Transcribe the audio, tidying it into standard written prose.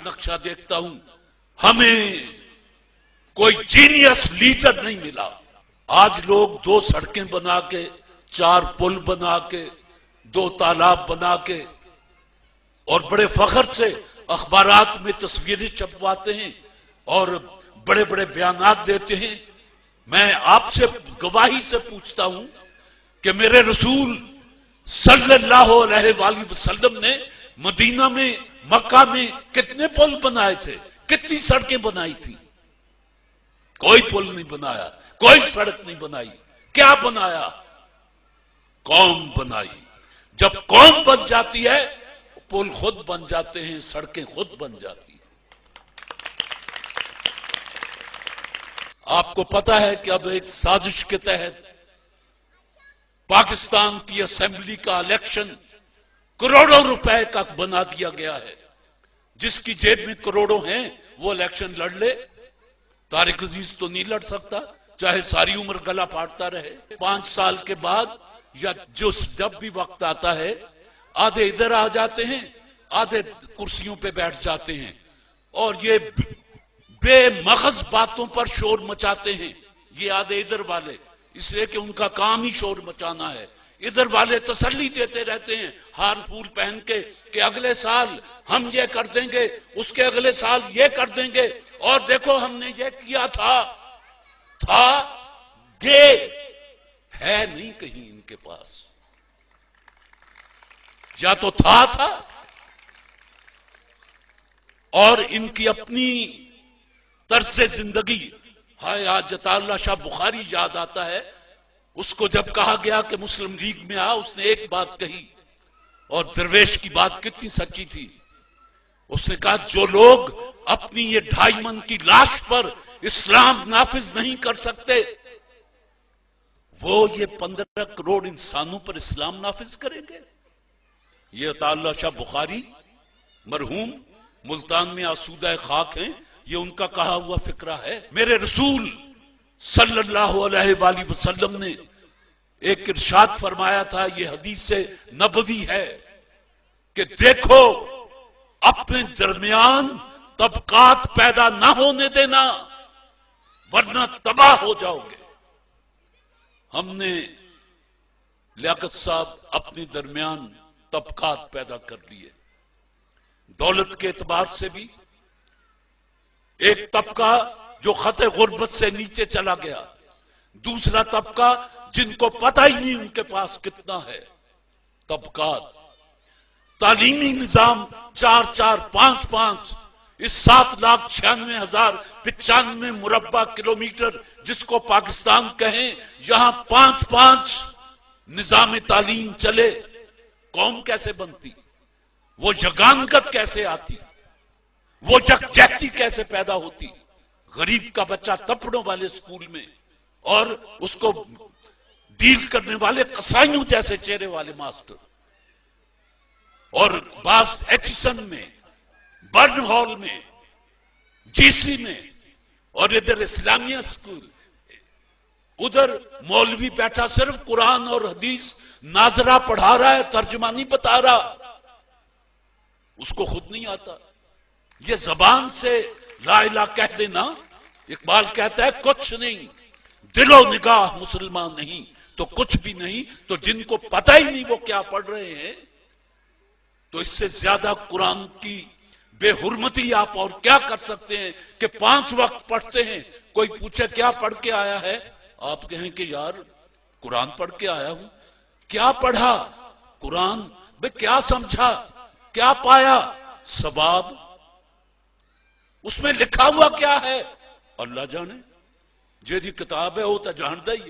نقشہ دیکھتا ہوں، ہمیں کوئی جینیس لیڈر نہیں ملا۔ آج لوگ 2 سڑکیں بنا کے، 4 پل بنا کے، 2 تالاب بنا کے اور بڑے فخر سے اخبارات میں تصویریں چھپواتے ہیں اور بڑے بڑے بیانات دیتے ہیں۔ میں آپ سے گواہی سے پوچھتا ہوں کہ میرے رسول صلی اللہ علیہ وآلہ وسلم نے مدینہ میں، مکہ میں کتنے پل بنائے تھے، کتنی سڑکیں بنائی تھی؟ کوئی پل نہیں بنایا، کوئی سڑک نہیں بنائی۔ کیا بنایا؟ قوم بنائی۔ جب قوم بن جاتی ہے پل خود بن جاتے ہیں، سڑکیں خود بن جاتی ہیں۔ آپ کو پتا ہے کہ اب ایک سازش کے تحت پاکستان کی اسمبلی کا الیکشن کروڑوں روپے کا بنا دیا گیا ہے۔ جس کی جیب میں کروڑوں ہیں وہ الیکشن لڑ لے۔ طارق عزیز تو نہیں لڑ سکتا، چاہے ساری عمر گلا پھاڑتا رہے۔ 5 سال کے بعد یا جب بھی وقت آتا ہے، آدھے ادھر آ جاتے ہیں، آدھے کرسیوں پہ بیٹھ جاتے ہیں اور یہ بے مغز باتوں پر شور مچاتے ہیں۔ یہ آدھے ادھر والے، اس لیے کہ ان کا کام ہی شور مچانا ہے۔ ادھر والے تسلی دیتے رہتے ہیں ہار پھول پہن کے کہ اگلے سال ہم یہ کر دیں گے، اس کے اگلے سال یہ کر دیں گے، اور دیکھو ہم نے یہ کیا تھا گے ہے نہیں کہیں ان کے پاس۔ یا تو تھا اور ان کی اپنی طرز زندگی۔ ہائے آج عطا اللہ شاہ بخاری یاد آتا ہے، اس کو جب کہا گیا کہ مسلم لیگ میں آ، اس نے ایک بات کہی، اور درویش کی بات کتنی سچی تھی۔ اس نے کہا جو لوگ اپنی یہ 2.5 من کی لاش پر اسلام نافذ نہیں کر سکتے، وہ یہ 15 کروڑ انسانوں پر اسلام نافذ کریں گے۔ یہ عطا اللہ شاہ بخاری مرحوم ملتان میں آسودہ خاک ہیں، یہ ان کا کہا ہوا فکرہ ہے۔ میرے رسول صلی اللہ علیہ وآلہ وسلم نے ایک ارشاد فرمایا تھا، یہ حدیث نبوی ہے کہ دیکھو اپنے درمیان طبقات پیدا نہ ہونے دینا ورنہ تباہ ہو جاؤ گے۔ ہم نے لیاقت صاحب اپنے درمیان طبقات پیدا کر لیے، دولت کے اعتبار سے بھی ایک طبقہ جو خط غربت سے نیچے چلا گیا، دوسرا طبقہ جن کو پتہ ہی نہیں ان کے پاس کتنا ہے۔ طبقات، تعلیمی نظام 4-4، 5-5، اس 7,96,095 مربع کلومیٹر جس کو پاکستان کہیں، یہاں 5-5 نظام تعلیم چلے، قوم کیسے بنتی؟ وہ یگانگت کیسے آتی؟ وہ یکجہتی کیسے پیدا ہوتی؟ غریب کا بچہ تپڑوں والے اسکول میں اور اس کو ڈیل کرنے والے قصائیوں جیسے چہرے والے ماسٹر، اور بعض ایچسن میں، برن ہال میں، جی سی میں، اور ادھر اسلامیہ اسکول، ادھر مولوی بیٹھا صرف قرآن اور حدیث ناظرہ پڑھا رہا ہے، ترجمہ نہیں بتا رہا، اس کو خود نہیں آتا۔ یہ زبان سے لا الہ کہہ دینا، اقبال کہتا ہے کچھ نہیں، دل و نگاہ مسلمان نہیں تو کچھ بھی نہیں۔ تو جن کو پتہ ہی نہیں وہ کیا پڑھ رہے ہیں، تو اس سے زیادہ قرآن کی بے حرمتی آپ اور کیا کر سکتے ہیں کہ 5 وقت پڑھتے ہیں، کوئی پوچھے کیا پڑھ کے آیا ہے، آپ کہیں کہ یار قرآن پڑھ کے آیا ہوں۔ کیا پڑھا؟ قرآن۔ بھئی کیا سمجھا؟ کیا پایا؟ ثواب۔ اس میں لکھا ہوا کیا ہے؟ اللہ جانے، جیدی کتاب ہے وہ تو جاندا ہی ہے۔